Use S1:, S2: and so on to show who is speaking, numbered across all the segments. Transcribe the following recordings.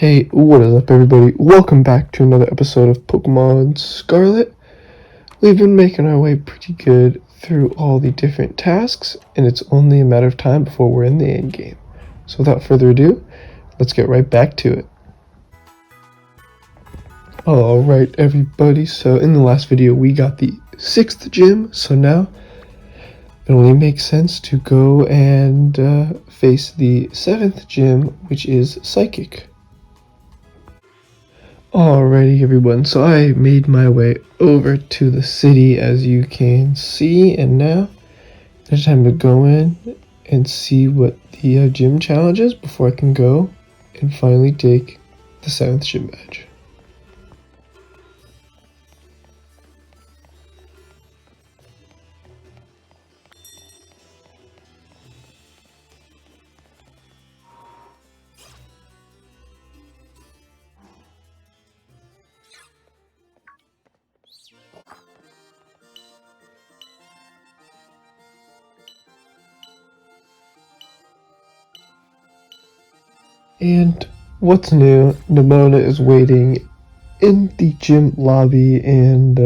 S1: Hey, what is up everybody? Welcome back to another episode of Pokémon Scarlet. We've been making our way pretty good through all the different tasks, and it's only a matter of time before we're in the end game. So without further ado, let's get right back to it. Alright everybody, so in the last video we got the 6th gym, so now it only makes sense to go and face the 7th gym, which is Psychic. Alrighty everyone, so I made my way over to the city as you can see, and now it's time to go in and see what the gym challenge is before I can go and finally take the 7th gym badge. And what's new, Nimona is waiting in the gym lobby and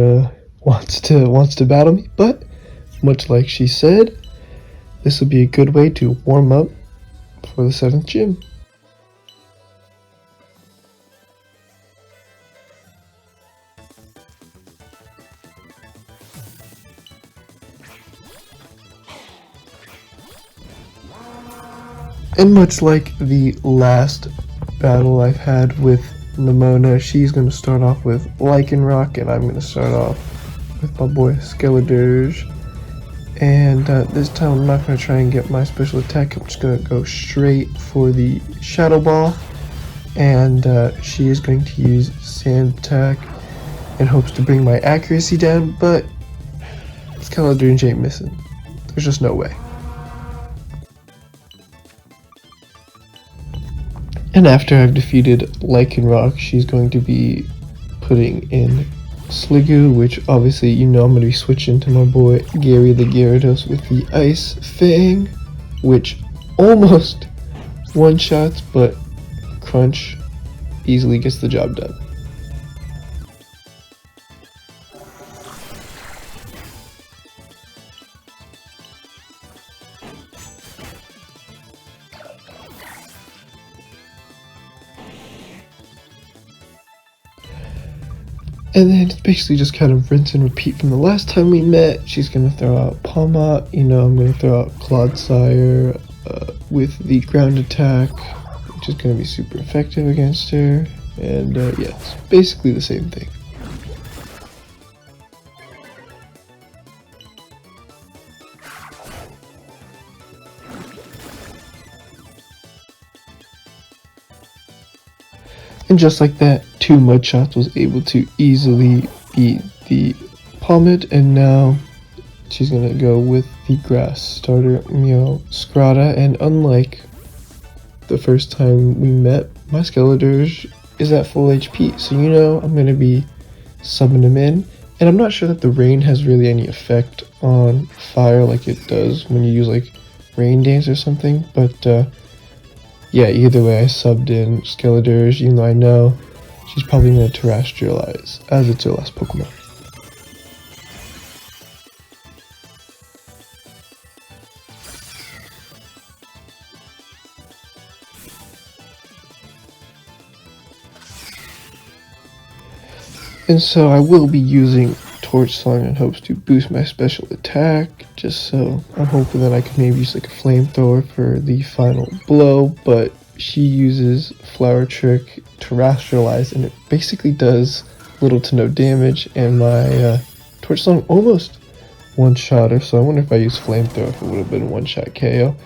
S1: wants to battle me, but much like she said, this will be a good way to warm up for the 7th gym. And much like the last battle I've had with Nimona, she's going to start off with Lycanroc, and I'm going to start off with my boy Skeledirge. And this time I'm not going to try and get my special attack, I'm just going to go straight for the Shadow Ball. And she is going to use Sand Attack in hopes to bring my accuracy down, but Skeledirge ain't missing. There's just no way. And after I've defeated Lycanroc, she's going to be putting in Sliggoo, which obviously you know I'm going to be switching to my boy Gary the Gyarados with the Ice Fang, which almost one-shots, but Crunch easily gets the job done. And then it's basically just kind of rinse and repeat from the last time we met. She's going to throw out Palmot, I'm going to throw out Clodsire with the ground attack, which is going to be super effective against her. And yeah, it's basically the same thing. And just like that, 2 mud shots was able to easily beat the Palmot, and now she's gonna go with the grass starter Scrata. And unlike the first time we met, my Skeledirge is at full HP, so I'm gonna be subbing him in. And I'm not sure that the rain has really any effect on fire like it does when you use like Rain Dance or something, but yeah, either way, I subbed in Skeledirge, even though I know she's probably going to terrestrialize, as it's her last Pokemon. And so I will be using Torch Song in hopes to boost my special attack, just so I'm hoping that I can maybe use like a flamethrower for the final blow, but she uses Flower Trick, Terrestrialize, and it basically does little to no damage, and my Torch Song almost one-shot her, so I wonder if I used flamethrower if it would have been one-shot KO,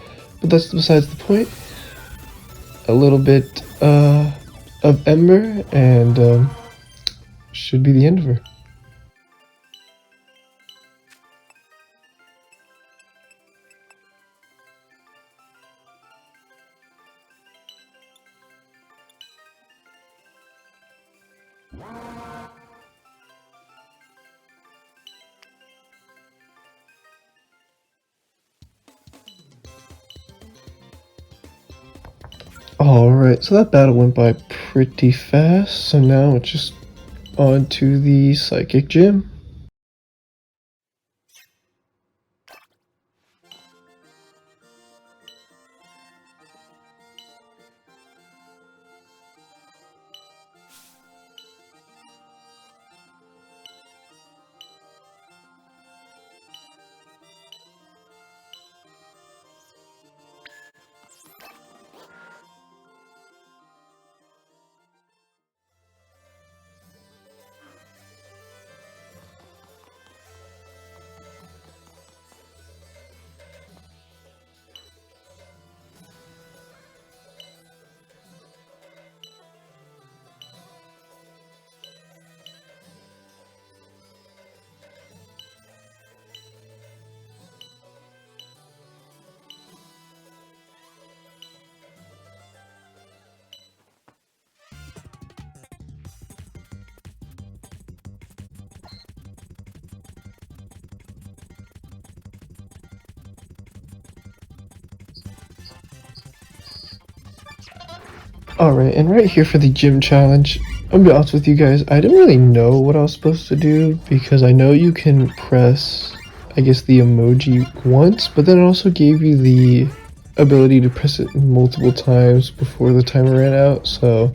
S1: but that's besides the point. A little bit of Ember, and should be the end of her. Alright, so that battle went by pretty fast, so now it's just on to the psychic gym. Alright, and right here for the gym challenge, I'm gonna be honest with you guys, I didn't really know what I was supposed to do because I know you can press, I guess, the emoji once, but then it also gave you the ability to press it multiple times before the timer ran out, so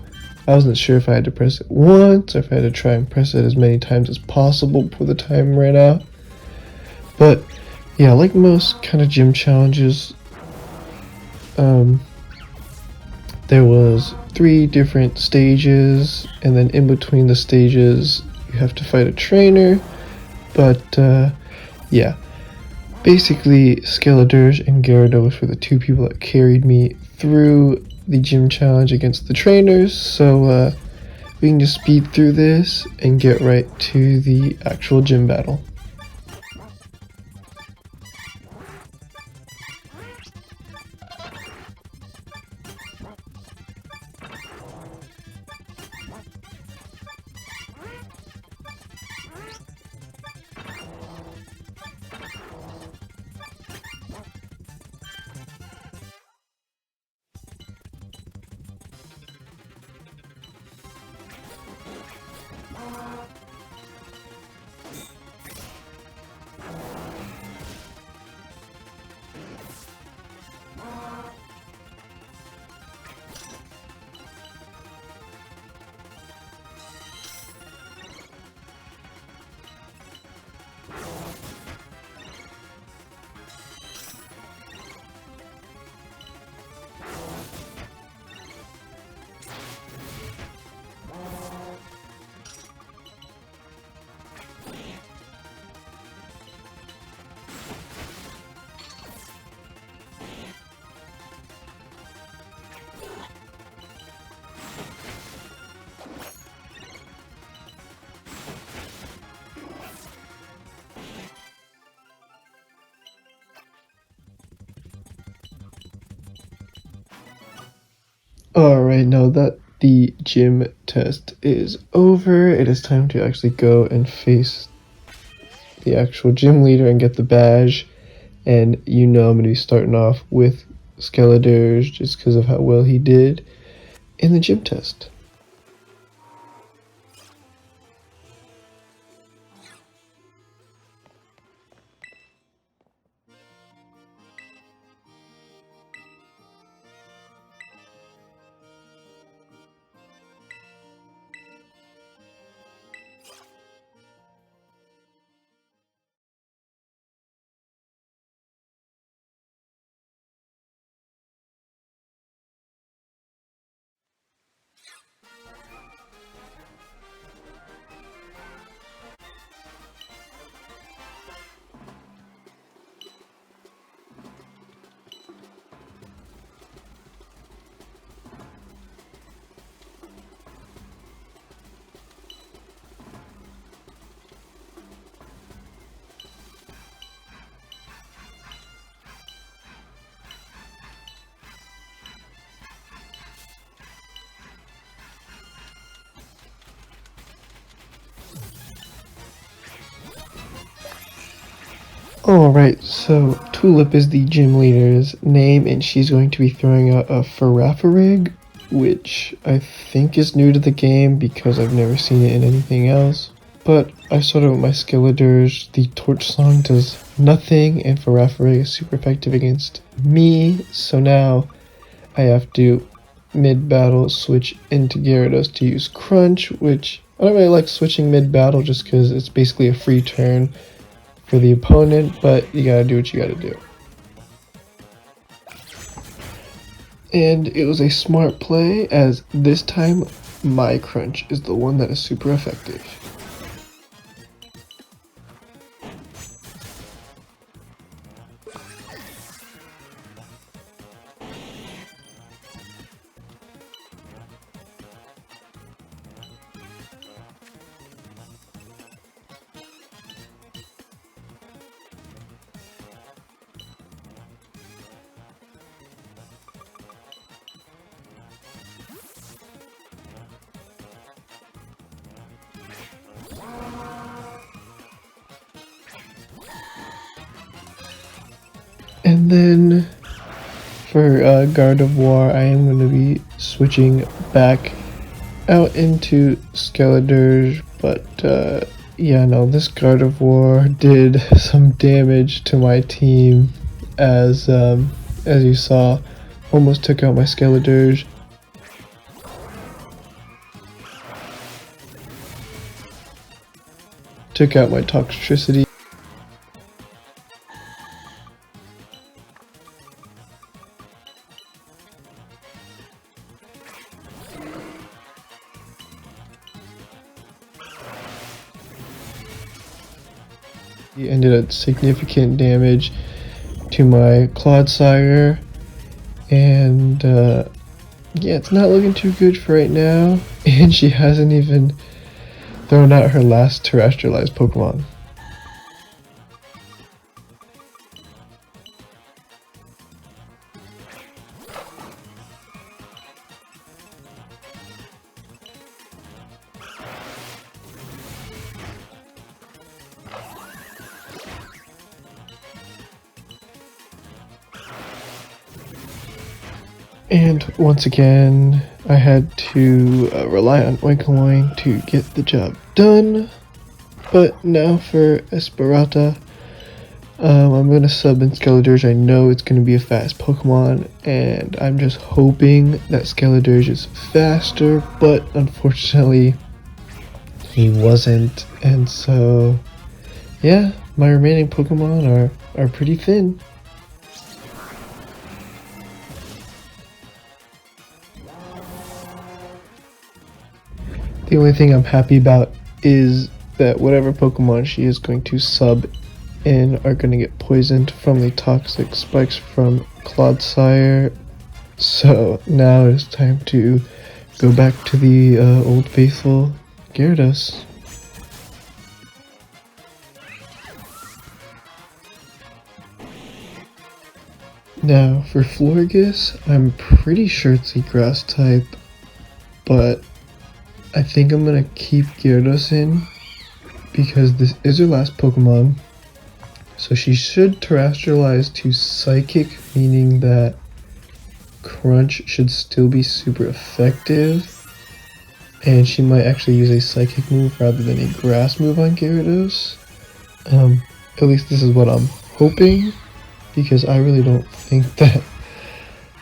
S1: I wasn't sure if I had to press it once or if I had to try and press it as many times as possible before the time ran out. But yeah, like most kind of gym challenges, there was 3 different stages, and then in between the stages you have to fight a trainer. But yeah, basically Skeledirge and Gyarados were the 2 people that carried me through the gym challenge against the trainers, so we can just speed through this and get right to the actual gym battle. Alright, now that the gym test is over, it is time to actually go and face the actual gym leader and get the badge. And you know I'm going to be starting off with Skeledirge just because of how well he did in the gym test. Alright, so Tulip is the gym leader's name, and she's going to be throwing out a Faraffarig, which I think is new to the game because I've never seen it in anything else. But I started with my Skeletor's. The Torch Song does nothing, and Faraffarig is super effective against me, so now I have to mid-battle switch into Gyarados to use Crunch, which I don't really like switching mid-battle just because it's basically a free turn for the opponent, but you gotta do what you gotta do. And it was a smart play, as this time my Crunch is the one that is super effective. And then for Gardevoir, I am going to be switching back out into Skeletor, but yeah, no, this Gardevoir did some damage to my team, as you saw, almost took out my Skeletor. Took out my Toxtricity. He ended up significant damage to my Clodsire, and yeah, it's not looking too good for right now, and she hasn't even thrown out her last terrestrialized Pokemon. And once again, I had to rely on Oinkoin to get the job done. But now for Esperata, I'm going to sub in Skeletor. I know it's going to be a fast Pokemon, and I'm just hoping that Skeletor is faster, but unfortunately, he wasn't. And so, yeah, my remaining Pokemon are pretty thin. The only thing I'm happy about is that whatever Pokemon she is going to sub in are going to get poisoned from the toxic spikes from Clodsire. So now it's time to go back to the old faithful Gyarados. Now for Florges, I'm pretty sure it's a grass type, but I think I'm gonna keep Gyarados in because this is her last Pokemon. So she should terrestrialize to Psychic, meaning that Crunch should still be super effective. And she might actually use a Psychic move rather than a Grass move on Gyarados. At least this is what I'm hoping, because I really don't think that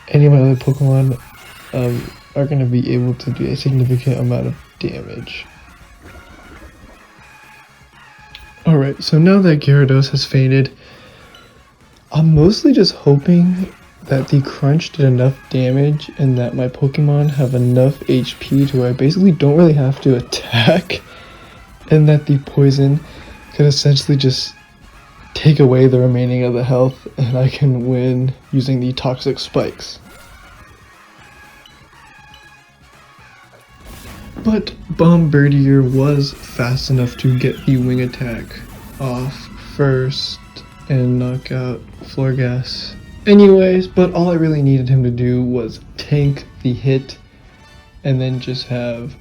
S1: any of my other Pokemon are going to be able to do a significant amount of damage. Alright, so now that Gyarados has fainted, I'm mostly just hoping that the Crunch did enough damage and that my Pokemon have enough HP to where I basically don't really have to attack, and that the poison could essentially just take away the remaining of the health and I can win using the toxic spikes. But Bombardier was fast enough to get the wing attack off first and knock out Florges anyways, but all I really needed him to do was tank the hit and then just have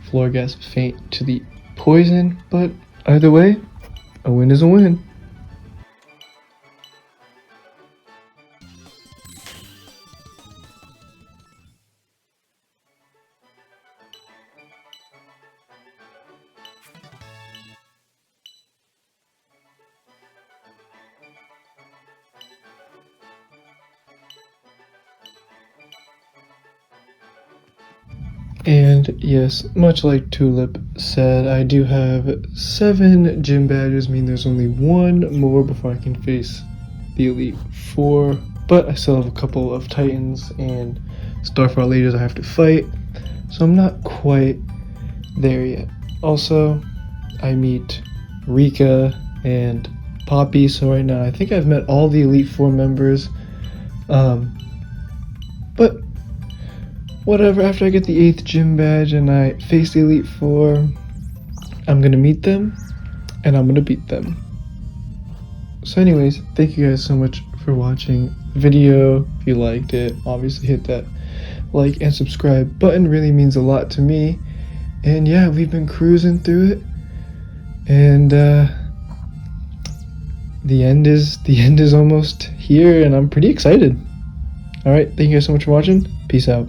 S1: Florges faint to the poison. But either way, a win is a win. And yes, much like Tulip said, I do have 7 gym badges, meaning there's only one more before I can face the Elite Four. But I still have a couple of Titans and Starfire leaders I have to fight, so I'm not quite there yet. Also, I meet Rika and Poppy, so right now I think I've met all the Elite Four members. But whatever, after I get the 8th gym badge and I face the Elite Four, I'm gonna meet them and I'm gonna beat them. So anyways, thank you guys so much for watching the video. If you liked it, obviously hit that like and subscribe button, really means a lot to me. And yeah, we've been cruising through it, and the end is almost here, and I'm pretty excited. All right, thank you guys so much for watching. Peace out.